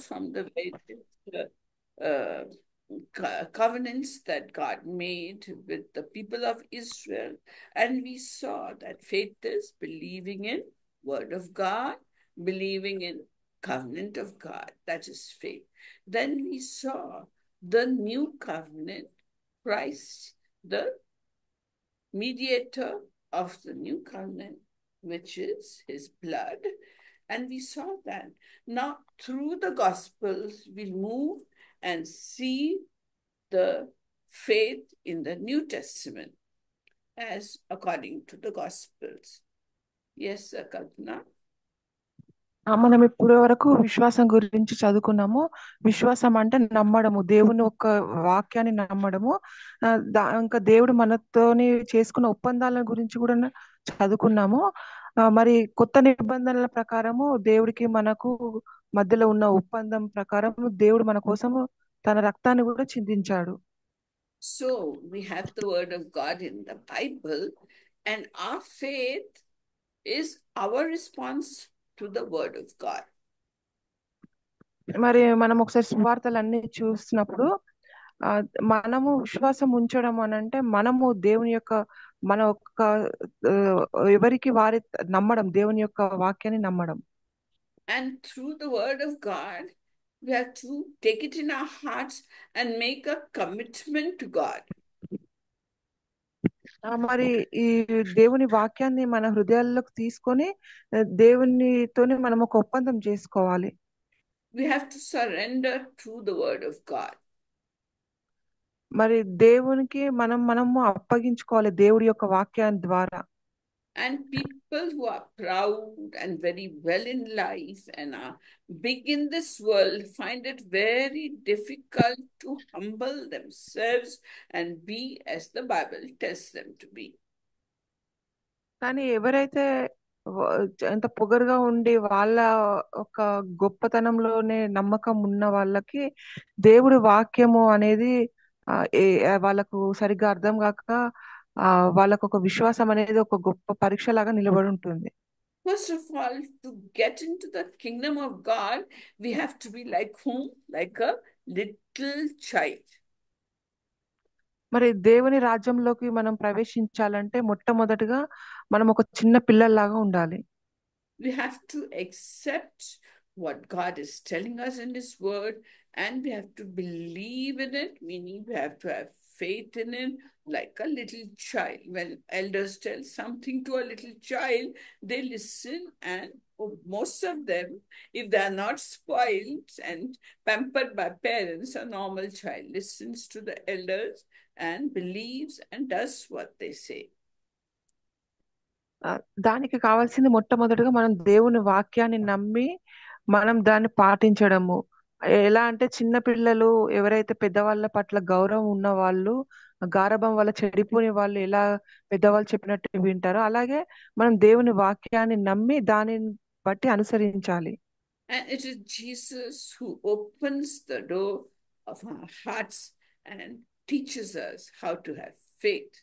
from the various uh, covenants that God made with the people of Israel, and we saw that faith is believing in Word of God, believing in covenant of God. That is faith. Then we saw the new covenant, Christ, the mediator of the new covenant, which is his blood. And we saw that now through the Gospels, we'll move and see the faith in the New Testament as according to the Gospels. Yes, Kalpana? మనం ఇప్పుడు వరకు విశ్వాసం గురించి చదువుకున్నాము. విశ్వాసం అంటే నమ్మడము, దేవుని యొక్క వాక్యాన్ని నమ్మడము. ఇంకా దేవుడు మనతోని చేసుకున్న ఒప్పందాల గురించి కూడా చదువుకున్నాము. మరి కొత్త నిబంధనల ప్రకారము దేవుడికి మనకు మధ్యలో ఉన్న ఒప్పందం ప్రకారం దేవుడు మన కోసము తన రక్తాన్ని కూడా చిందించాడు. So we have the word of God in the Bible, and our faith is our response to the word of God. మరి మనం ఒకసారి సువార్తలన్నీ చూసినప్పుడు మనము విశ్వాసం ఉంచడం అని అంటే మనము దేవుని యొక్క మన యొక్క ఎవరికి వారి నమ్మడం, దేవుని యొక్క వాక్యాన్ని నమ్మడం. And through the word of God, we have to take it in our hearts and make a commitment to God. మరి ఈ దేవుని వాక్యాన్ని మన హృదయాల్లోకి తీసుకొని దేవునితోని మనం ఒక ఒప్పందం చేసుకోవాలి. We have to surrender to the word of God. మరి దేవునికి మనము అప్పగించుకోవాలి దేవుడి యొక్క వాక్యాన్ని ద్వారా. And people who are proud and very well in life and are big in this world find it very difficult to humble themselves and be as the Bible tells them to be. కానీ ఎవరైతే ఎంత పొగరుగా ఉండి వాళ్ళ ఒక గొప్పతనంలోనే నమ్మకం ఉన్న వాళ్ళకి దేవుడి వాక్యము అనేది వాళ్ళకు సరిగ్గా అర్థం కాక వాళ్ళకు ఒక విశ్వాసం అనేది ఒక గొప్ప పరీక్ష లాగా నిలబడి ఉంటుంది. First of all, to get into the kingdom of God, we have to be like whom? Like a little child. మరి దేవుని రాజ్యంలోకి మనం ప్రవేశించాలంటే మొట్టమొదటిగా మనం ఒక చిన్న పిల్లల్లాగా ఉండాలి. We have to accept what God is telling us in His Word, and we have to believe in it, meaning we have to have faith in it like a little child. When elders tell something to a little child, they listen, and most of them, if they are not spoiled and pampered by parents, a normal child listens to the elders and believes and does what they say. దానికి కావాల్సింది మొట్టమొదటిగా మనం దేవుని వాక్యాన్ని నమ్మి మనం దాన్ని పాటించడము. ఎలా అంటే చిన్న పిల్లలు ఎవరైతే పెద్దవాళ్ళ పట్ల గౌరవం ఉన్న వాళ్ళు, గారాబం వల్ల చెడిపోని వాళ్ళు ఎలా పెద్దవాళ్ళు చెప్పినట్టు వింటారో అలాగే మనం దేవుని వాక్యాన్ని నమ్మి దానిని బట్టి అనుసరించాలి. And it is Jesus who opens the door of our hearts and teaches us how to have faith.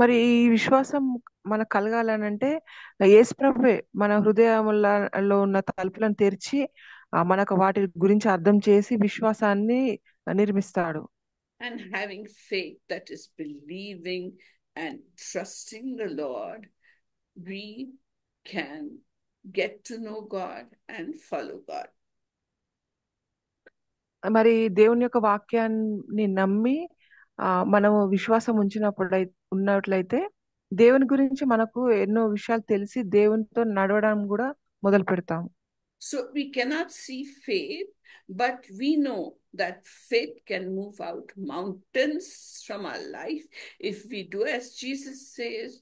మరి ఈ విశ్వాసం మనకు కలగాలనంటే యేసుప్రభువే మన హృదయములలో ఉన్న తలుపులను తెరిచి మనకు వాటి గురించి అర్థం చేసి విశ్వాసాన్ని నిర్మిస్తాడు. And having faith, that is believing and trusting the Lord, we can get to know God and follow God. మరి దేవుని యొక్క వాక్యాన్ని నమ్మి మనము విశ్వాసం ఉన్నట్లయితే దేవుని గురించి మనకు ఎన్నో విషయాలు తెలిసి దేవునితో నడవడం కూడా మొదలు పెడతాం. So we cannot see faith, but we know that faith can move out mountains from our life if we do as Jesus says,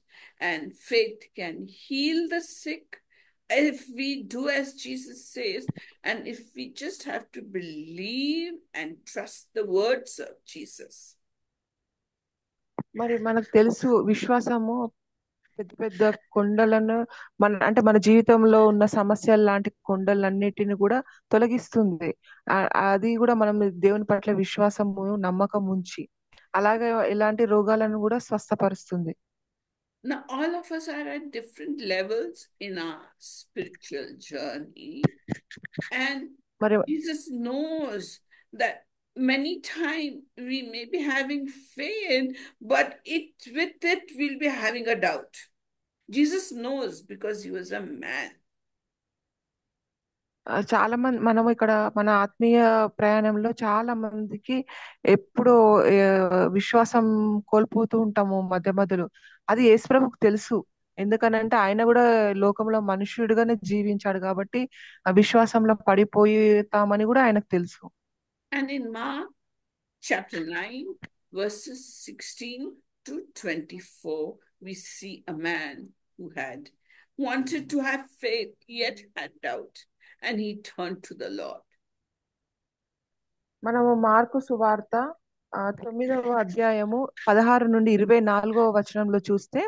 and faith can heal the sick if we do as Jesus says, and if we just have to believe and trust the words of Jesus. మరి మనకు తెలుసు విశ్వాసము పెద్ద పెద్ద కొండలను మన జీవితంలో ఉన్న సమస్యలు లాంటి కొండలన్నిటిని కూడా తొలగిస్తుంది. అది కూడా మనం దేవుని పట్ల విశ్వాసము నమ్మకం ఉంచి అలాగే ఇలాంటి రోగాలను కూడా స్వస్థపరుస్తుంది. Now, all of us are at different levels in our spiritual journey, and మరి Jesus knows that many times we may be having faith, but with it we'll be having a doubt. Jesus knows because he was a man. చాలా మంది మనం ఇక్కడ మన ఆత్మీయ ప్రయాణంలో చాలా మందికి ఎప్పుడో విశ్వాసం కోల్పోతూ ఉంటాము మధ్య మధ్యలో. అది యేసుప్రభుకు తెలుసు. ఎందుకనంటే ఆయన కూడా లోకంలో మనుష్యుడిగానే జీవించాడు కాబట్టి ఆ విశ్వాసంలో పడిపోతామని కూడా ఆయనకు తెలుసు. And in Mark chapter 9, verses 16 to 24, we see a man who had wanted to have faith yet had doubt, and he turned to the Lord. మనము మార్కు సువార్త 9వ అధ్యాయము 16 నుండి 24వ వచనంలో చూస్తే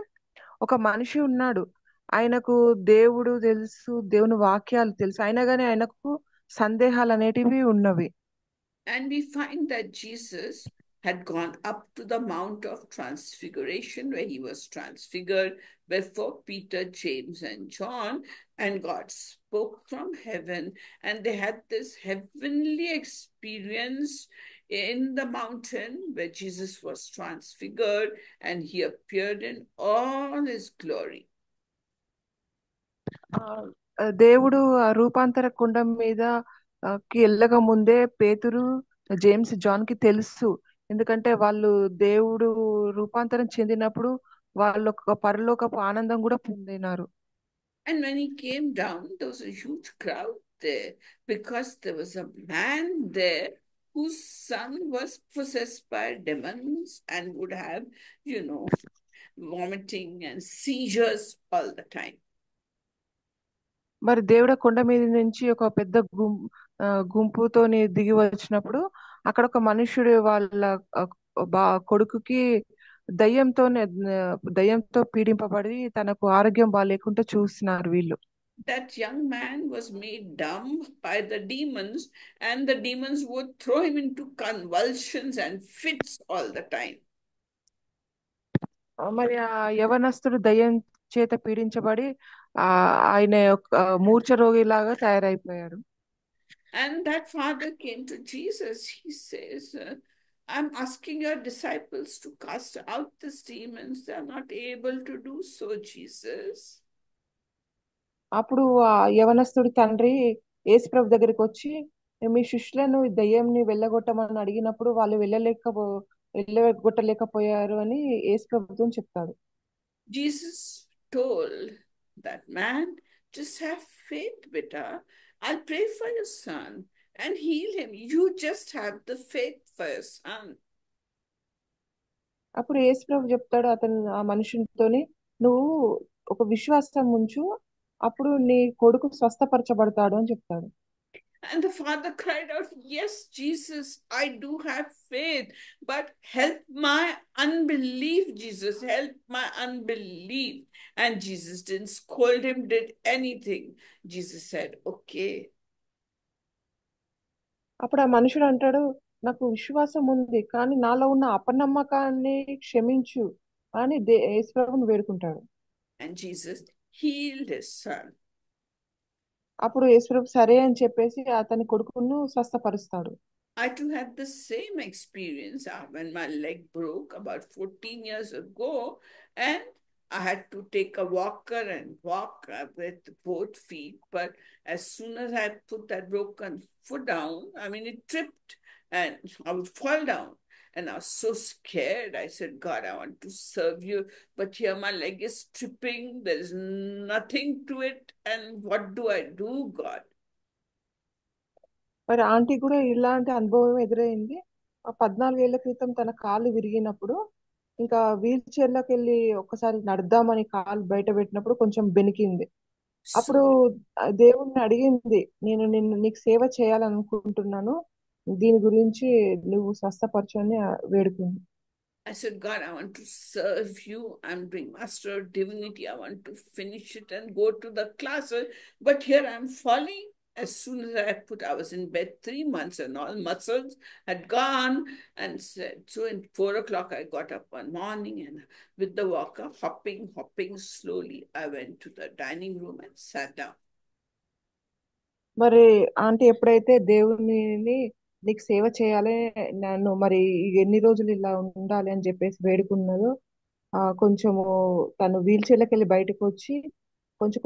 ఒక మనిషి ఉన్నాడు. ఆయనకు దేవుడు తెలుసు, దేవుని వాక్యాలు తెలుసు, అయినా కానీ ఆయనకు సందేహాలు అనేటివి ఉన్నవి. And we find that Jesus had gone up to the Mount of Transfiguration, where he was transfigured before Peter, James, and John, and God spoke from heaven, and they had this heavenly experience in the mountain where Jesus was transfigured, and he appeared in all his glory. దేవుడు ఆ రూపాంతర కుండం మీద కి వెళ్ళక ముందే పేతురు, James, John కి తెలుసు. ఎందుకంటే వాళ్ళు దేవుడు రూపాంతరం చెందినప్పుడు వాళ్ళు ఒక పరలోకపు ఆనందం కూడా పొందినారు. And when he came down, there was a huge crowd there because there was a man there whose son was possessed by demons and would have, vomiting and seizures all the time. మరి దేవుడు కొండ మీద నుంచి ఒక పెద్ద గుంపుతోని దిగి వచ్చినప్పుడు అక్కడ ఒక మనుష్యుడు వాళ్ళ కొడుకుకి దయ్యంతో పీడింపబడి తనకు ఆరోగ్యం బాగాలేకుండా చూస్తున్నారు వీళ్ళు. That young man was made dumb by the demons, and the demons would throw him into convulsions and fits all the time. మరి ఆ యవనస్తుడు దయ్యం చేత పీడించబడి ఆయన మూర్ఛ రోగిలాగా తయారైపోయాడు. And that father came to Jesus. He says, I'm asking your disciples to cast out these demons. They are not able to do so, Jesus. అప్పుడు ఆ యవనస్తుడి తండ్రి యేసుప్రభు దగ్గరికి వచ్చి మీ శిష్యులను దయ్యంని వెళ్ళగొట్టమని అడిగినప్పుడు వాళ్ళు వెళ్ళగొట్టలేకపోయారు అని యేసుప్రభుతో చెప్తాడు. Jesus told that man, just have faith, beta. I'll pray for your son and heal him. You just have the faith for your son. అప్పుడు యేసుప్రభు చెప్తాడు ఆ మనుషునితోని, నువ్వు ఒక విశ్వాసం ఉంచు, అప్పుడు నీ కొడుకు స్వస్థపరచబడతాడు అని చెప్తాడు. And the father cried out, yes, Jesus, I do have faith, but help my unbelief, Jesus, help my unbelief. And Jesus didn't scold him, did anything. Jesus said, okay. అప్పుడు ఆ మనుషుడు అంటాడు, నాకు విశ్వాసం ఉంది, కానీ నాలో ఉన్న అపనమ్మకాన్ని క్షమించు అని యేసుప్రభుని వేడుకుంటాడు. And Jesus healed his son. అప్పుడు యేసుప్రభు సరే అని చెప్పేసి అతని కొడుకును స్వస్థపరుస్తాడు. I too had the same experience when my leg broke about 14 years ago, and I had to take a walker and walk with both feet. But as soon as I put that broken foot down, it tripped and I would fall down. And I was so scared. I said, God, I want to serve you, but here my leg is tripping. There's nothing to it. And what do I do, God? మరి aunty కూడా ఇలాంటి అనుభవం ఎదురైంది. 14 ఏళ్ల క్రితం తన కాలు విరిగినప్పుడు ఇంకా వీల్ చైర్ లోకి వెళ్ళి ఒక్కసారి నడుద్దామని కాలు బయట పెట్టినప్పుడు కొంచెం బెనికింది. అప్పుడు దేవుణ్ణి అడిగింది, నేను నీకు సేవ చేయాలనుకుంటున్నాను, దీని గురించి నువ్వు స్వస్థపరచు అని వేడుకుంది. I said, God, I want to serve you. I'm doing Master of Divinity. I want to finish it and go to the classes. But here I'm falling. As soon as I was in bed 3 months and all muscles had gone. And so in 4 o'clock, I got up one morning and with the walker, hopping slowly, I went to the dining room and sat down. మరి aunty ఎప్పుడైతే దేవుని నీకు సేవ చేయాలి, నన్ను మరి ఎన్ని రోజులు ఇలా ఉండాలి అని చెప్పేసి వేడుకున్నదో, కొంచెము తను వీల్ చైర్లోకి వెళ్ళి బయటకు వచ్చి కొంచెం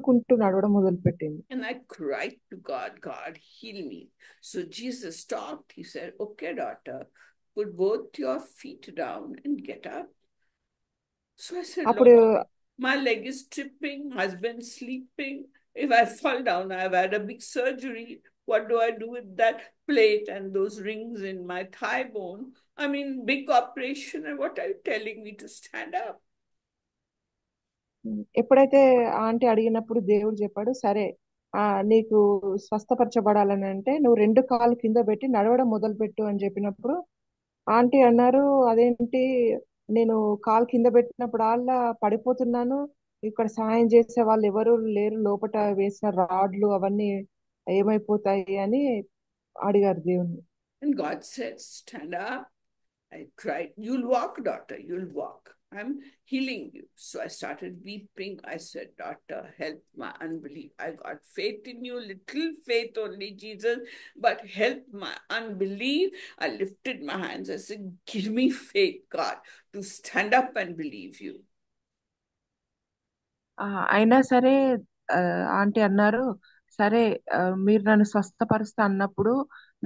కుంటూ నడవడం మొదలుపెట్టింది. And I cried to God, God, heal me. So Jesus stopped. He said, okay, daughter, put both your feet down and get up. So I said, Lord, అప్పుడు my leg is tripping, husband sleeping. If I fall down, I've had a big surgery. What do I do with that plate and those rings in my thigh bone? I mean, big operation, and what are you telling me to stand up? ఎప్పుడైతే aunty అడిగినప్పుడు దేవుడు చెప్పాడు, సరే నీకు స్వస్థపరచబడాలని అంటే నువ్వు రెండు కాళ్ళు కింద పెట్టి నడవడం మొదలుపెట్టు అని చెప్పినప్పుడు ఆంటీ అన్నారు, అదేంటి నేను కాలు కింద పెట్టినప్పుడు పడిపోతున్నాను, ఇక్కడ సాయం చేసే వాళ్ళు ఎవరు లేరు, లోపట వేసిన రాడ్లు అవన్నీ ఏమైపోతాయి అని అడిగారు దేవుణ్ణి. And God said, stand up. I cried, you'll walk, daughter, you'll walk. I'm healing you. So I started weeping. I said, daughter, help my unbelief. I got faith in you, little faith only, Jesus, but help my unbelief. I lifted my hands. I said, give me faith, God, to stand up and believe you. అయినా సరే aunty అన్నారు, సరే మీరు నన్ను స్వస్థపరుస్తా అన్నప్పుడు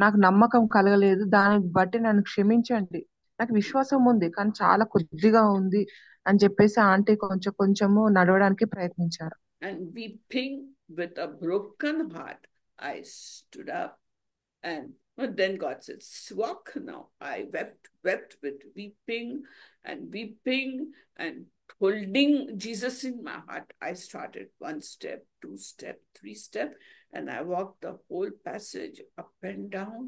నాకు నమ్మకం కలగలేదు, దాన్ని బట్టి నన్ను క్షమించండి, నాకు విశ్వాసం ఉంది కానీ చాలా కొద్దిగా ఉంది అని చెప్పేసి ఆంటీ కొంచెము నడవడానికి ప్రయత్నించారు. And weeping with a broken heart, I stood up. And but then God said, walk now. I wept with weeping and holding Jesus in my heart. I started 1 step, 2 step, 3 step, and I walked the whole passage up and down.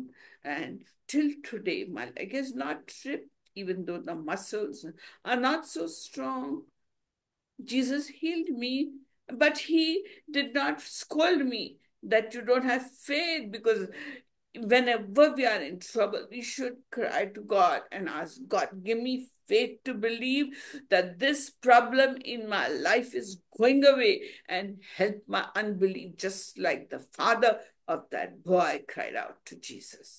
And till today, my leg is not tripped, even though the muscles are not so strong. Jesus healed me, but he did not scold me that you don't have faith, because whenever we are in trouble, we should cry to God and ask God, give me faith to believe that this problem in my life is going away, and help my unbelief, just like the father of that boy cried out to Jesus.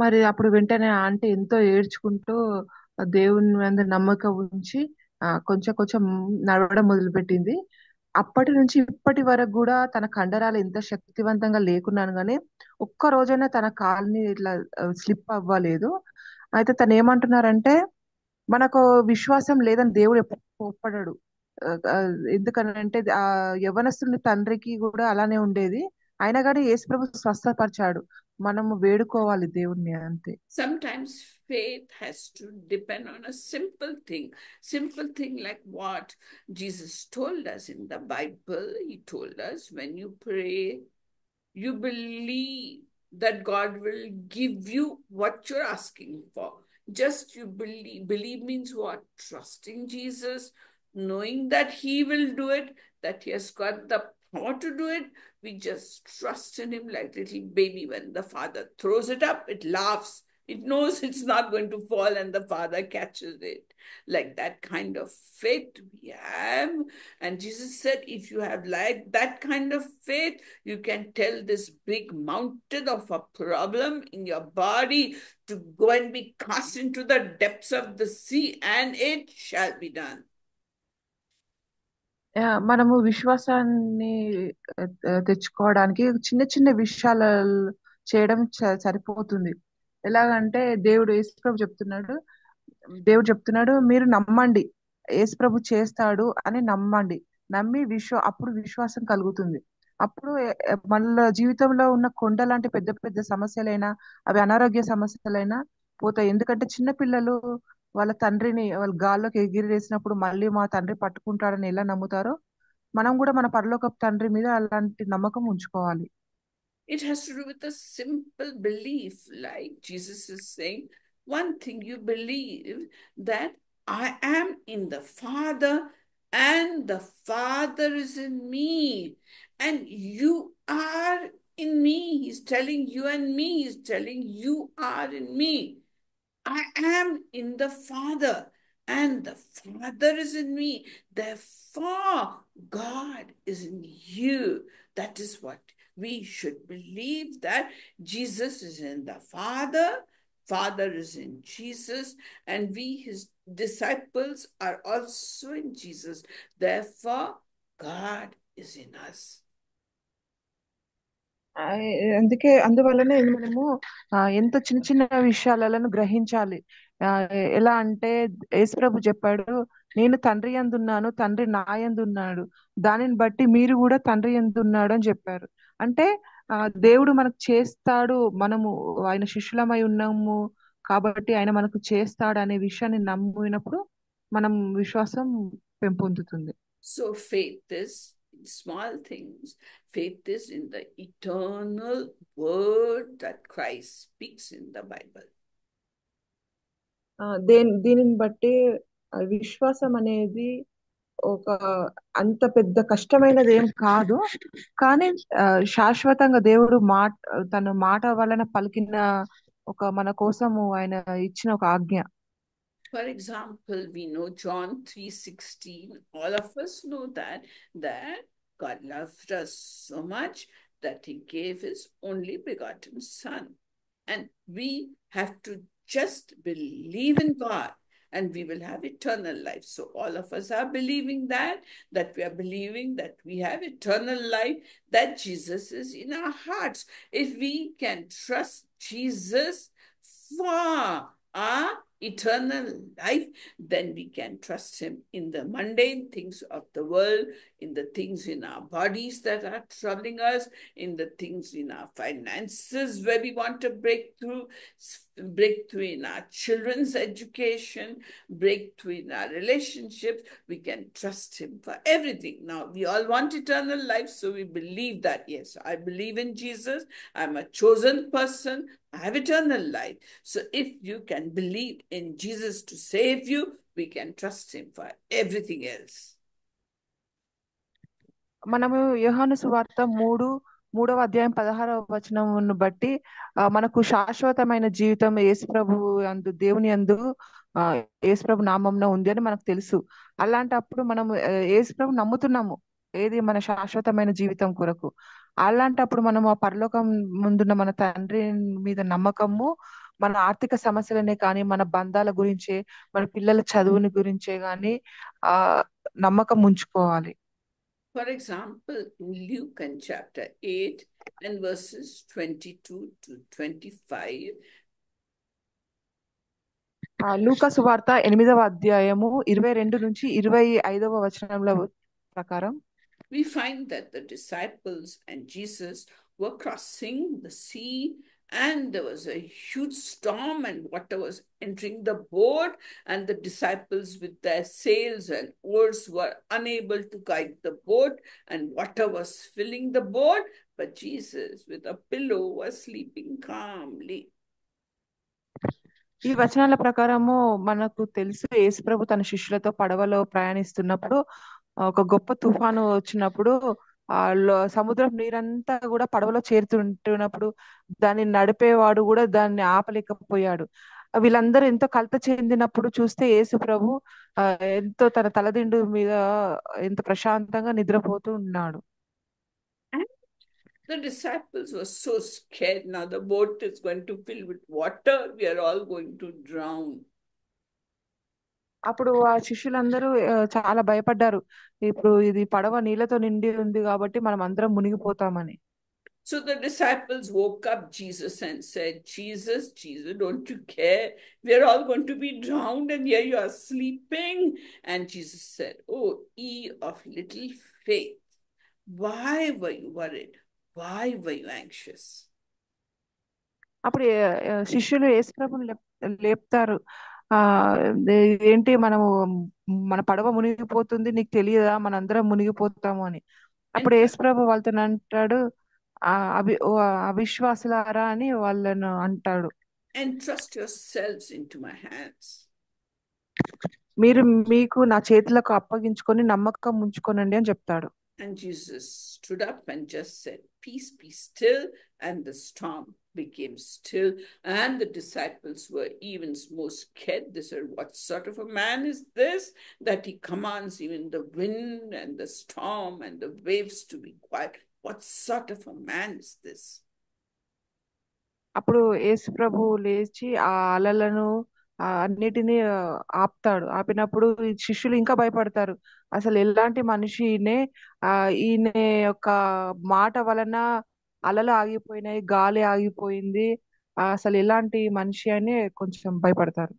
మరి అప్పుడు వెంటనే aunty ఎంతో ఏడ్చుకుంటూ దేవుని మీద నమ్మకం ఉంచి కొంచెం నడవడం మొదలుపెట్టింది. అప్పటి నుంచి ఇప్పటి వరకు కూడా తన కండరాలు ఎంత శక్తివంతంగా లేకున్నాను కానీ ఒక్క రోజైనా తన కాల్ని ఇట్లా స్లిప్ అవ్వలేదు. అయితే తను ఏమంటున్నారంటే, మనకు విశ్వాసం లేదని దేవుడు ఎప్పుడు కోప్పడాడు. ఎందుకనంటే యవనస్తుని తండ్రికి కూడా అలానే ఉండేది, అయినా కానీ యేసుప్రభు స్వస్థపరిచాడు. మనము వేడుకోవాలి దేవుణ్ణి అంతే. Sometimes faith has to depend on a simple thing like what Jesus told us in the Bible. He told us, when you pray, you believe that God will give you what you're asking for. Just you believe. Believe means what? Trusting Jesus, knowing that he will do it, that he has got the power to do it. We just trust in him like little baby. When the father throws it up, it laughs. It knows it's not going to fall, and the father catches it. Like that kind of faith we have. And Jesus said, if you have like that kind of faith, you can tell this big mountain of a problem in your body to go and be cast into the depths of the sea, and it shall be done. మనము విశ్వాసాన్ని తెచ్చుకోవడానికి చిన్న చిన్న విషయాలు చేయడం సరిపోతుంది. ఎలాగంటే దేవుడు చెప్తున్నాడు, మీరు నమ్మండి, యేసుప్రభు చేస్తాడు అని నమ్మండి, నమ్మి అప్పుడు విశ్వాసం కలుగుతుంది. అప్పుడు మన జీవితంలో ఉన్న కొండ లాంటి పెద్ద పెద్ద సమస్యలైనా, అవి అనారోగ్య సమస్యలైనా పోతాయి. ఎందుకంటే చిన్న పిల్లలు వాళ్ళ తండ్రిని వాళ్ళ గాల్లోకి ఎగిరేసినప్పుడు మళ్ళీ మా తండ్రి పట్టుకుంటాడని ఎలా నమ్ముతారో, మనం కూడా మన పరలోకపు తండ్రి మీద అలాంటి నమ్మకం ఉంచుకోవాలి. It has to do with a simple belief, like Jesus is saying, one thing you believe that I am in the Father and the Father is in me, and you are in me. He's telling you and me, he's telling you are in me. I am in the Father and the Father is in me. Therefore, God is in you. That is what we should believe, that Jesus is in the Father, Father is in Jesus, and we, his disciples, are also in Jesus. Therefore, God is in us. ఆ, అందుకే అందువల్లనే మనము ఎంత చిన్న చిన్న విషయాలను గ్రహించాలి. ఆ, ఎలా అంటే యేసుప్రభు చెప్పాడు, నేను తండ్రి యందున్నాను, తండ్రి నా యందున్నాడు, దానిని బట్టి మీరు కూడా తండ్రి యందున్నాడు అని చెప్పారు. అంటే ఆ, దేవుడు మనకు చేస్తాడు, మనము ఆయన శిష్యులమై ఉన్నాము కాబట్టి ఆయన మనకు చేస్తాడు అనే విషయాన్ని నమ్మినప్పుడు మనం విశ్వాసం పెంపొందుతుంది. So faith is in small things. Faith is in the eternal word that Christ speaks in the Bible. దీనిని బట్టి విశ్వాసం అనేది ఒక అంత పెద్ద కష్టమైనది ఏం కాదు. కానీ శాశ్వతంగా దేవుడు తన మాట వలన పలికిన ఒక మన కోసము ఆయన ఇచ్చిన ఒక ఆజ్ఞ. For example, we know John 3:16. All of us know that God loved us so much that he gave his only begotten Son. And we have to just believe in God and we will have eternal life. So all of us are believing that we are believing that we have eternal life, that Jesus is in our hearts. If we can trust Jesus for our eternal life, then we can trust him in the mundane things of the world, in the things in our bodies that are troubling us, in the things in our finances where we want to breakthrough in our children's education, breakthrough in our relationships. We can trust him for everything. Now, we all want eternal life, so we believe that, yes, I believe in Jesus, I'm a chosen person, I have eternal life. So if you can believe in Jesus to save you, we can trust him for everything else. మనము యోహాను సువార్త 3:16 బట్టి మనకు శాశ్వతమైన జీవితం యేసుప్రభు అందు దేవుని యందు యేసుప్రభు నామంన ఉంది అని మనకు తెలుసు. అలాంటప్పుడు మనము యేసుప్రభు నమ్ముతున్నాము ఏది మన శాశ్వతమైన జీవితం కొరకు. అలాంటప్పుడు మనం ఆ పరలోకం ముందున్న మన తండ్రి మీద నమ్మకము, మన ఆర్థిక సమస్యలనే కానీ, మన బంధాల గురించే, మన పిల్లల చదువుని గురించే కానీ ఆ నమ్మకం ఉంచుకోవాలి. For example, in Luke and chapter 8 and verses 22 to 25, లూకా సువార్త 8వ అధ్యాయము 22 నుంచి 25వ వచనంలో ప్రకారం we find that the disciples and Jesus were crossing the sea, and there was a huge storm and water was entering the boat, and the disciples with their sails and oars were unable to guide the boat, and water was filling the boat, but Jesus with a pillow was sleeping calmly. ఈ వచనాల ప్రకారము మనకు తెలుసు, యేసుప్రభు తన శిష్యులతో పడవలో ప్రయాణిస్తున్నప్పుడు ఒక గొప్ప తుఫాను వచ్చినప్పుడు సముద్రం నీరంతా కూడా పడవలో చేరుతుంటున్నప్పుడు దాన్ని నడిపేవాడు కూడా దాన్ని ఆపలేకపోయాడు. వీళ్ళందరూ ఎంతో కలత చెందినప్పుడు చూస్తే యేసు ప్రభు ఎంతో తన తలదిండు మీద ఎంతో ప్రశాంతంగా నిద్రపోతూ ఉన్నాడు. The disciples were so scared. Now the boat is going to fill with water. We are all going to drown. అప్పుడు ఆ శిష్యులందరూ చాలా భయపడ్డారు. ఇప్పుడు ఇది పడవ నీళ్ళతో నిండి ఉంది కాబట్టి మనం అందరం మునిగిపోతామని. So the disciples woke up Jesus and said, Jesus, don't you care? We're all going to be drowned and here you are sleeping. And Jesus said, oh, ye of little faith, why were you worried? Why were you anxious? అప్పుడు శిష్యులు యేసుప్రభుని లేపుతారు. ఆ ఏంటి మన పడవ మునిగిపోతుంది, నీకు తెలియదా మనందరం మునిగిపోతాము అని. అప్పుడు యేసుప్రభు వాళ్ళతో అంటాడు, అవిశ్వాసులారా అని వాళ్ళను అంటాడు, entrust yourselves into my hands. మీరు మీకు నా చేతులకు అప్పగించుకొని నమ్మకం ఉంచుకోనండి అని చెప్తాడు. And Jesus stood up and just said, peace, be still, and the storm became still, and the disciples were even more scared. They said, "What sort of a man is this that he commands even the wind and the storm and the waves to be quiet? What sort of a man is this?" అప్పుడు యేసు ప్రభు లేచి ఆ అలలను అన్నిటినీ ఆపుతాడు. ఆపినప్పుడు ఈ శిష్యులు ఇంకా భయపడతారు. అసలు ఎలాంటి మనిషి ఈయనే, ఈయన యొక్క మాట వలన అలలు ఆగిపోయినాయి, గాలి ఆగిపోయింది. అసలు ఎలాంటి మనిషి అని కొంచెం భయపడతారు.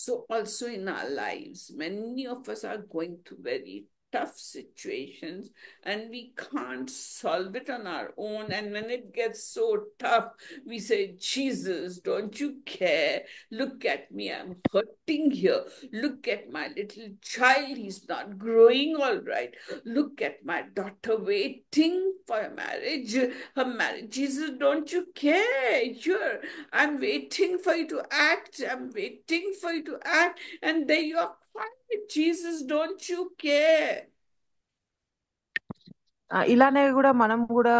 So also in our lives, many of us are going through very tough situations and we can't solve it on our own. And when it gets so tough, we say, "Jesus, don't you care? Look at me, I'm hurting here. Look at my little child, he's not growing all right. Look at my daughter waiting for a marriage, her marriage. Jesus, don't you care? Here, I'm waiting for you to act. I'm waiting for you to act. And there you are quiet. Jesus, don't you care?" ఇలానే కూడా మనం కూడా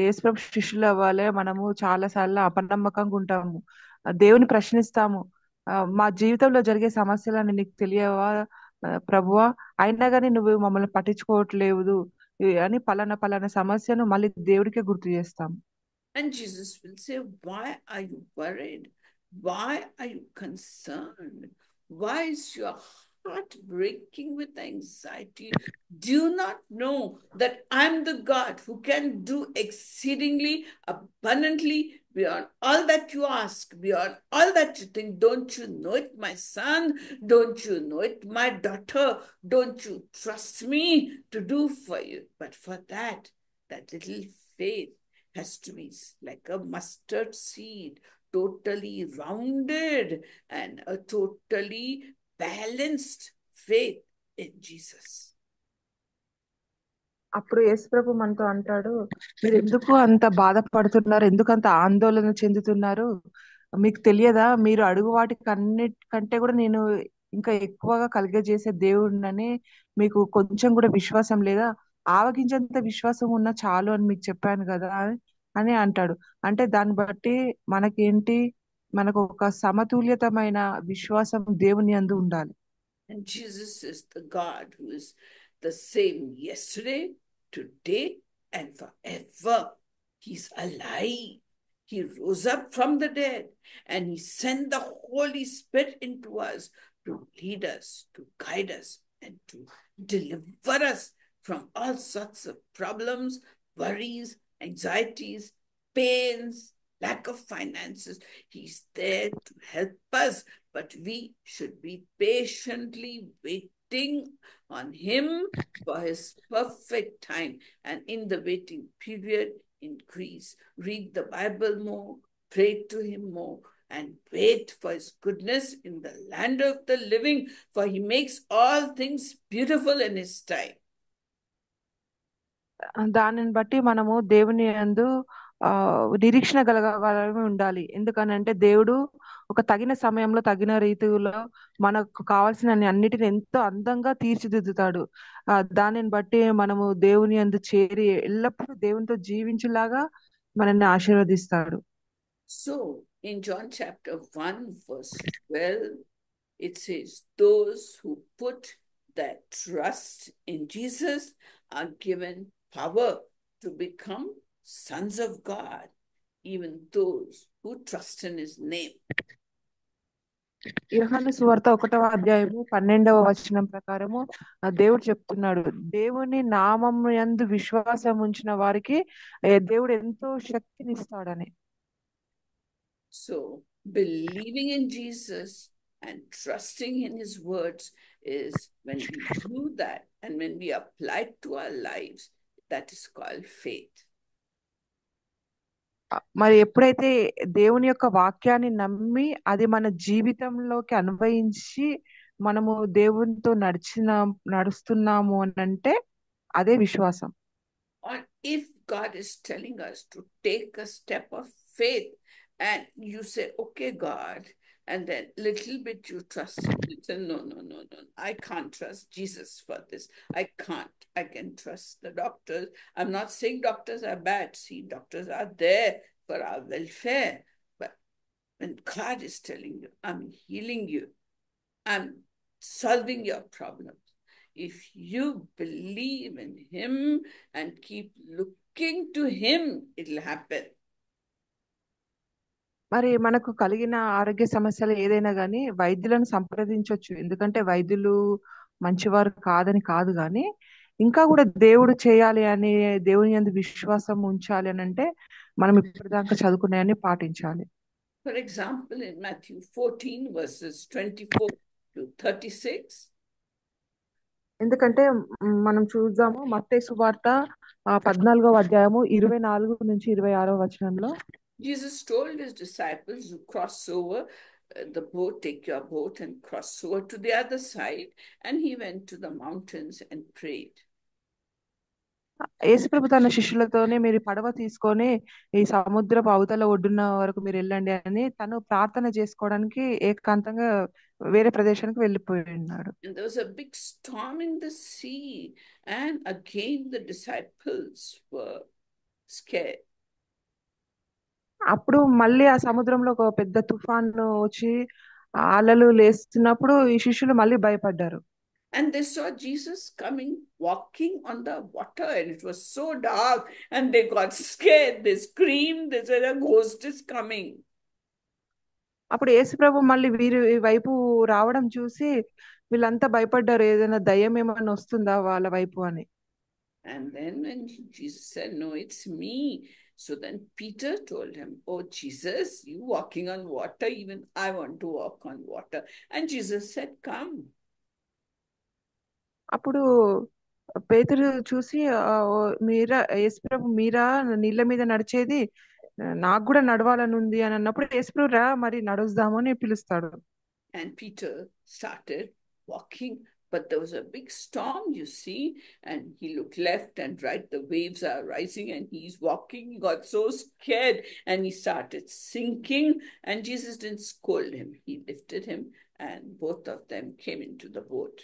యేసుప్రభు శిష్యులు అవ్వాలి. మనము చాలా సార్లు అపనమ్మకంగా ఉంటాము, దేవుని ప్రశ్నిస్తాము. మా జీవితంలో జరిగే సమస్యలని నీకు తెలియవా ప్రభువా, అయినా కానీ నువ్వు మమ్మల్ని పట్టించుకోవట్లేదు అని పలానా పలానా సమస్యను మళ్ళీ దేవుడికే గుర్తు చేస్తాం. And Jesus will say, "Why are you worried? Why are you concerned? Why is your heart breaking with anxiety? Do you not know that I'm the God who can do exceedingly abundantly beyond all that you ask, beyond all that you think? Don't you know it, my son? Don't you know it, my daughter? Don't you trust me to do for you?" But for that, that little faith has to be like a mustard seed, totally rounded, and a totally balanced faith in Jesus. అప్పుడు యేసుప్రభు మనతో అంటాడు, మీరు ఎందుకు అంత బాధపడుతున్నారు, ఎందుకు అంత ఆందోళన చెందుతున్నారు? మీకు తెలియదా, మీరు అడుగు వాటికి అన్నిటికంటే కూడా నేను ఇంకా ఎక్కువగా కలిగజేసే దేవుడినని మీకు కొంచెం కూడా విశ్వాసం లేదా? ఆవగించేంత విశ్వాసం ఉన్నా చాలు అని మీకు చెప్పాను కదా అని అంటాడు. అంటే దాన్ని బట్టి మనకేంటి, మనకు ఒక సమతుల్యతమైన విశ్వాసం దేవుని యందు ఉండాలి. And Jesus is the God who is the same yesterday, today, and forever. He's alive. He rose up from the dead and he sent the Holy Spirit into us to lead us, to guide us, and to deliver us from all sorts of problems, worries, anxieties, pains, lack of finances. He's there to help us, but we should be patiently waiting on him for his perfect time. And in the waiting period, increase. Read the Bible more, pray to him more, and wait for his goodness in the land of the living, for he makes all things beautiful in his time. దానిని బట్టి మనము దేవుని యందు నిరీక్షణ కలగలమే ఉండాలి. ఎందుకనంటే దేవుడు ఒక తగిన సమయంలో తగిన రీతిలో మనకు కావాల్సిన అన్నిటిని ఎంతో అందంగా తీర్చిదిద్దుతాడు. దానిని బట్టి మనము దేవుని యందు చేరి ఎల్లప్పుడూ దేవునితో జీవించేలాగా మనల్ని ఆశీర్వదిస్తాడు. So in John chapter 1 verse 12, it says, "Those who put their trust in Jesus are given power to become sons of God, even those who trust in his name." యోహాను సువార్త 1వ అధ్యాయము 12వ వచనం ప్రకారము దేవుడు చెప్తున్నాడు, దేవుని నామం యందు విశ్వాసం ఉంచిన వారికి దేవుడు ఎంతో శక్తినిస్తాడని. So believing in Jesus and trusting in his words is when we do that and when we apply it to our lives, that is called faith. మరి ఎప్పుడైతే దేవుని యొక్క వాక్యాన్ని నమ్మి అది మన జీవితంలోకి అన్వయించి మనము దేవునితో నడుస్తున్నాము అని అంటే అదే విశ్వాసం. Or if God is telling us to take a step of faith and you say, "Okay, God," and then little bit you trust him, you say, "No, no, no, no, I can't trust Jesus for this. I can't. I can trust the doctors." I'm not saying doctors are bad. See, doctors are there for our welfare. But when God is telling you, I'm healing you, I'm solving your problems, if you believe in Him and keep looking to Him, it'll happen. మరి మనకు కలిగిన ఆరోగ్య సమస్యలు ఏదైనా గానీ వైద్యులను సంప్రదించొచ్చు. ఎందుకంటే వైద్యులు మంచివారు కాదని కాదు గానీ, ఇంకా కూడా దేవుడు చేయాలి అని దేవుని యందు విశ్వాసం ఉంచాలి అనంటే మనం ఇప్పటిదాకా చదువుకున్నయన్ని పాటించాలి. For example, in Matthew 14, verses 24 to 36, ఎందుకంటే మనం చూద్దాము మత్తయి సువార్త 14వ అధ్యాయము 24 నుంచి 26వ వచనంలో Jesus told his disciples to cross over the boat, take your boat and cross over to the other side. And he went to the mountains and prayed. యేసుప్రభు తన శిష్యులతోనే మీరు పడవ తీసుకొని ఈ సముద్రపు అవతల ఒడ్డున వరకు మీరు వెళ్ళండి అని తను ప్రార్థన చేసుకోవడానికి ఏకాంతంగా వేరే ప్రదేశానికి వెళ్ళిపోయి ఉన్నాడు. And there was a big storm in the sea, and again the disciples were scared. అప్పుడు మళ్ళీ ఆ సముద్రంలో ఒక పెద్ద తుఫాను వచ్చి అలలు లేస్తున్నప్పుడు ఈ శిష్యులు మళ్ళీ భయపడ్డారు. And they saw Jesus coming, walking on the water, and it was so dark, and they got scared. They screamed, they said, a ghost is coming. అప్పుడు యేసుప్రభు మళ్ళీ వీరి వైపు రావడం చూసి వీళ్ళంతా భయపడ్డారు, ఏదైనా దయ్యం ఏమైనా వస్తుందా వాళ్ళ వైపు అని. And then when Jesus said, no, it's me. So then Peter told him, oh, Jesus, you walking on water, even I want to walk on water. And Jesus said, come. అప్పుడు పేతురు చూసి మీరా యేసుప్రభు మీరా నీళ్ళ మీద నడిచేది, నాకు కూడా నడవాలని ఉంది అని అన్నప్పుడు యేసుప్రభు రా మరి నడుస్తాము అని పిలుస్తాడు. And Peter started walking, but there was a big storm, you see, and he looked left and right, the waves are rising, and he's walking. He got so scared and he started sinking, and Jesus didn't scold him. He lifted him, and both of them came into the boat.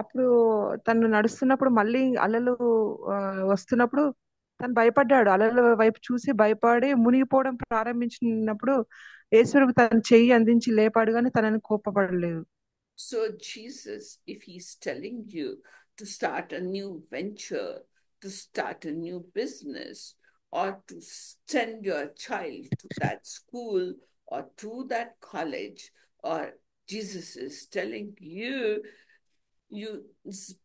అప్పుడు తను నడుస్తున్నప్పుడు మళ్ళీ అలలు వస్తున్నప్పుడు తను భయపడ్డాడు. అలల వైపు చూసి భయపడి మునిగిపోవడం ప్రారంభించినప్పుడు యేసుప్రభు తన చెయ్యి అందించి లేపాడు కానీ తనని కోపపడలేదు. So Jesus, if he's telling you to start a new venture, to start a new business, or to send your child to that school or to that college, or Jesus is telling you, you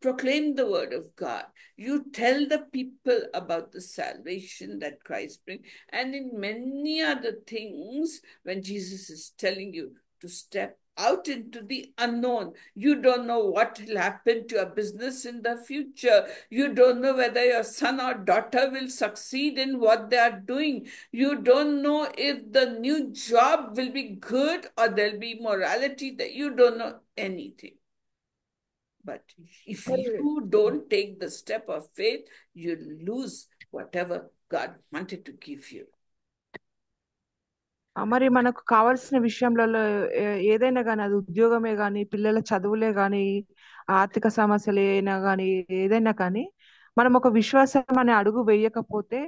proclaim the word of God. You tell the people about the salvation that Christ brings. And in many other things, when Jesus is telling you to step out into the unknown, you don't know what will happen to your business in the future. You don't know whether your son or daughter will succeed in what they are doing. You don't know if the new job will be good or there'll be morality. That you don't know anything. But if you don't take the step of faith, you lose whatever God wanted to give you. మరి మనకు కావాల్సిన విషయంలో ఏదైనా కానీ, అది ఉద్యోగమే కానీ, పిల్లల చదువులే కానీ, ఆర్థిక సమస్యలు అయినా కానీ, ఏదైనా కానీ మనం ఒక విశ్వాసం అనే అడుగు వేయకపోతే,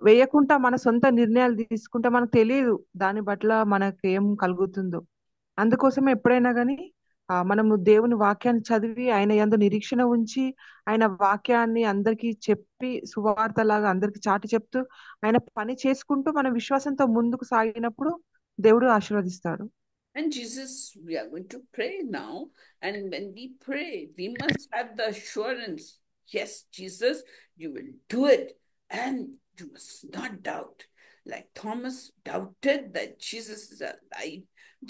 వేయకుండా మన సొంత నిర్ణయాలు తీసుకుంటే మనకు తెలియదు దాని పట్ల మనకు ఏం కలుగుతుందో. అందుకోసమే ఎప్పుడైనా కానీ మనము దేవుని వాక్యాన్ని చదివి ఆయన యందు నిరీక్షణ ఉంచి ఆయన వాక్యాన్ని అందరికీ చెప్పి సువార్తలాగా అందరికి చాటి చెప్తూ ఆయన పని చేసుకుంటూ మన విశ్వాసంతో ముందుకు సాగినప్పుడు దేవుడు ఆశీర్వదిస్తాడు. And Jesus, we are going to pray now. And when we pray, we must have the assurance, yes, Jesus, you will do it. And you must not doubt. Like Thomas doubted that Jesus is alive.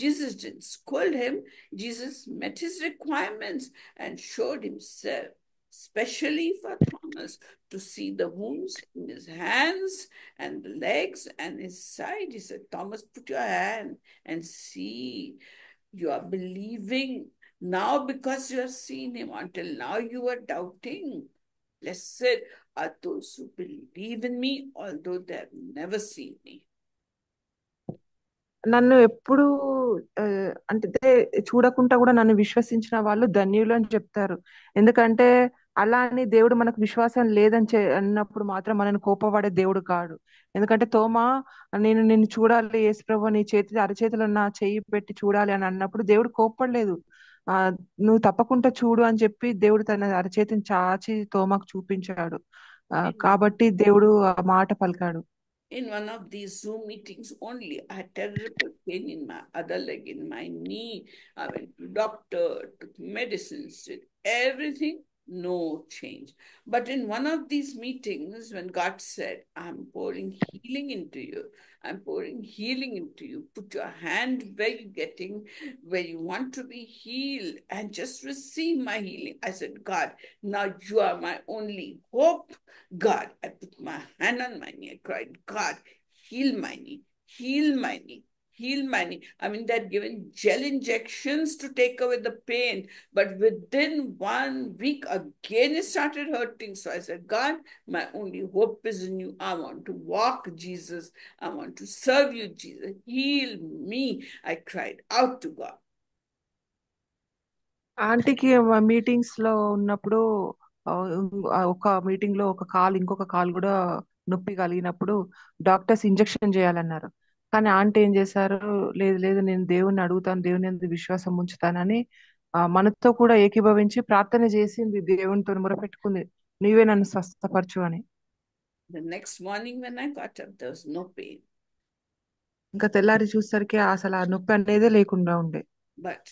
Jesus didn't scold him. Jesus met his requirements and showed himself, especially for Thomas, to see the wounds in his hands and the legs and his side. He said, Thomas, put your hand and see. You are believing now because you have seen him. Until now you were doubting. Blessed are those who believe in me, although they have never seen me. నన్ను ఎప్పుడు అంటే చూడకుండా కూడా నన్ను విశ్వసించిన వాళ్ళు ధన్యులు అని చెప్తారు. ఎందుకంటే అలా అని దేవుడు మనకు విశ్వాసం లేదని అన్నప్పుడు మాత్రం మనని కోపపడే దేవుడు కాడు. ఎందుకంటే తోమా, నేను నిన్ను చూడాలి యేసుప్రభు, నీ చేతి అరచేతిలో నా చెయ్యి పెట్టి చూడాలి అని అన్నప్పుడు దేవుడు కోప్పడలేదు. ఆ నువ్వు తప్పకుండా చూడు అని చెప్పి దేవుడు తన అరచేతిని చాచి తోమాకు చూపించాడు. కాబట్టి దేవుడు ఆ మాట పలికాడు. In one of these Zoom meetings only, I had terrible pain in my other leg, in my knee. I went to doctor, took medicines, did everything, no change. But in one of these meetings, when God said, I'm pouring healing into you, I'm pouring healing into you. Put your hand where you're getting, where you want to be healed, and just receive my healing. I said, God, now you are my only hope. God, I put my hand on my knee. I cried, God, heal my knee, heal my knee, heal my knee. I mean, they'd given gel injections to take away the pain, but within 1 week, again it started hurting. So I said, God, my only hope is in you. I want to walk, Jesus. I want to serve you, Jesus. Heal me. I cried out to God. ఆంటీకి meetings లో ఉన్నప్పుడు ఆ, ఒక meeting లో ఒక కాలు ఇంకొక కాలు కూడా నొప్పి కలిగినప్పుడు డాక్టర్స్ ఇంజెక్షన్ చేయాలన్నారు. కానీ ఆంటీ ఏం చేశారు, లేదు లేదు నేను దేవుణ్ణి అడుగుతాను, దేవుని యందు విశ్వాసం ఉంచుతానని మనతో కూడా ఏకీభవించి ప్రార్థన చేసింది, దేవునితో మొరపెట్టుకుంది, నీవే నన్ను స్వస్థపరచు అని. The next morning when I got up, there was no pain. ఇంకా తెల్లారి చూసరికి అసలు ఆ నొప్పి అనేదే లేకుండా ఉండే. But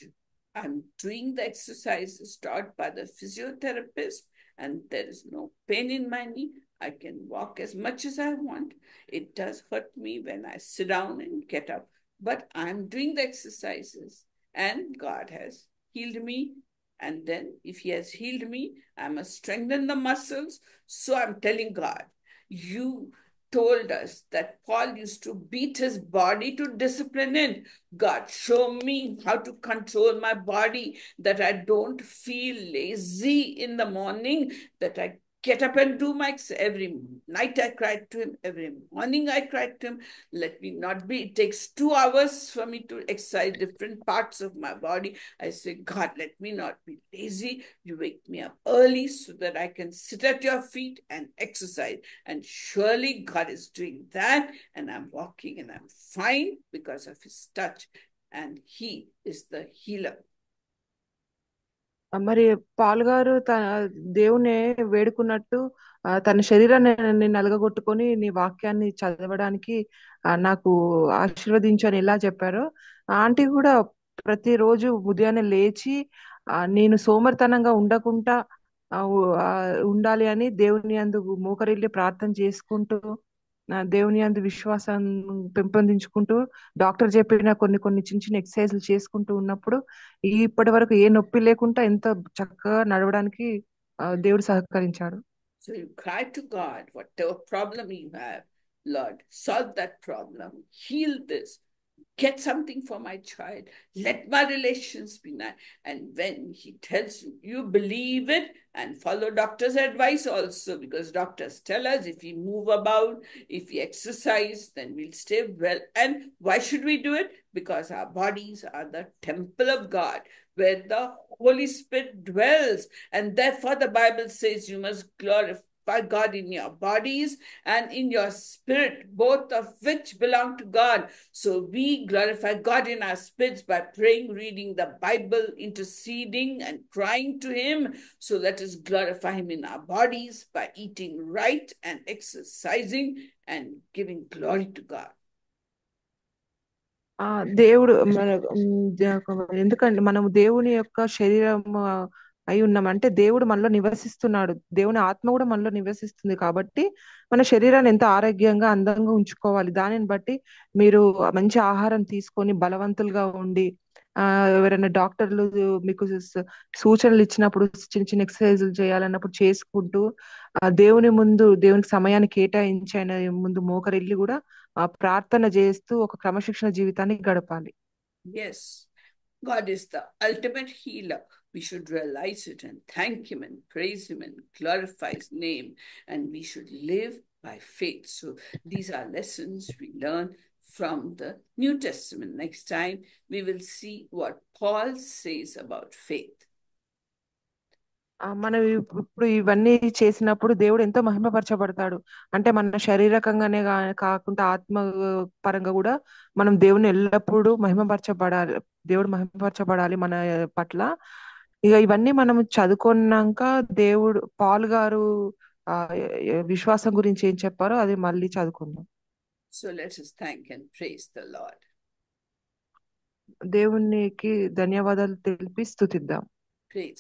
I'm doing the exercises taught by the physiotherapist, and there is no pain in my knee. I can walk as much as I want. It does hurt me when I sit down and get up, but I'm doing the exercises, and God has healed me. And then, if He has healed me, I must strengthen the muscles. So I'm telling God, you told us that Paul used to beat his body to discipline it. God, show me how to control my body, that I don't feel lazy in the morning, that I get up and do my every night. I cried to him, every morning I cried to him, let me not be, it takes 2 hours for me to exercise different parts of my body. I say, God, let me not be lazy. You wake me up early so that I can sit at your feet and exercise. And surely God is doing that, and I'm walking and I'm fine because of His touch, and He is the healer. మరి Paul గారు దేవుని వేడుకున్నట్టు తన శరీరాన్ని నలగగొట్టుకొని నీ వాక్యాన్ని చదవడానికి నాకు ఆశీర్వదించు అని ఎలా చెప్పారో, ఆంటీ కూడా ప్రతిరోజు ఉదయాన్నే లేచి నేను సోమరితనంగా ఉండకుండా ఉండాలి అని దేవుని యందు మోకరిల్లి ప్రార్థన చేసుకుంటూ దేవుని యందు విశ్వాసం పెంపొందించుకుంటూ డాక్టర్ చెప్పిన కొన్ని కొన్ని చిన్న చిన్న ఎక్సర్సైజ్లు చేసుకుంటూ ఉన్నప్పుడు ఇప్పటి వరకు ఏ నొప్పి లేకుండా ఎంత చక్కగా నడవడానికి దేవుడు సహకరించాడు. So you cry to God, whatever problem you have, Lord, solve that problem, heal this, get something for my child, let my relations be nice. And when He tells you, you believe it and follow doctor's advice also, because doctors tell us if we move about, if we exercise, then we'll stay well. And why should we do it? Because our bodies are the temple of God, where the Holy Spirit dwells. And therefore the Bible says you must glorify God in your bodies and in your spirit, both of which belong to God. So we glorify God in our spirits by praying, reading the Bible, interceding and crying to Him. So let us glorify Him in our bodies by eating right and exercising and giving glory to God. ఆ దేవుడు ఎందుకంటే మనము దేవుని యొక్క శరీరం అయి ఉన్నామంటే దేవుడు మనలో నివసిస్తున్నాడు, దేవుని ఆత్మ కూడా మనలో నివసిస్తుంది. కాబట్టి మన శరీరాన్ని ఎంత ఆరోగ్యంగా అందంగా ఉంచుకోవాలి. దానిని బట్టి మీరు మంచి ఆహారం తీసుకొని బలవంతులుగా ఉండి ఎవరైనా డాక్టర్లు మీకు సూచనలు ఇచ్చినప్పుడు చిన్న చిన్న ఎక్సర్సైజులు చేయాలన్నప్పుడు చేసుకుంటూ దేవుని ముందు దేవునికి సమయాన్ని కేటాయించి ఆయన ముందు మోకరిల్లి కూడా ప్రార్థన చేస్తూ ఒక క్రమశిక్షణ జీవితాన్ని గడపాలి. Yes, God is the ultimate healer. We should realize it and thank Him and praise Him and glorify His name. And we should live by faith. So these are lessons we learn from the New Testament. Next time, we will see what Paul says about faith. మనం ఇప్పుడు ఇవన్నీ చేసినప్పుడు దేవుడు ఎంతో మహిమపరచబడతాడు. అంటే మన శారీరకంగానే కాకుండా ఆత్మ పరంగా కూడా మనం దేవుని ఎల్లప్పుడూ మహిమపరచబడాలి. దేవుడు మహిమపరచబడాలి మన పట్ల. ఇక ఇవన్నీ మనం చదువుకున్నాక దేవుడు పాల్ గారు ఆ విశ్వాసం గురించి ఏం చెప్పారో అది మళ్ళీ చదువుకుందాం. So let us thank and praise the Lord. దేవునికి ధన్యవాదాలు తెలిపి స్తుతిద్దాం. Praise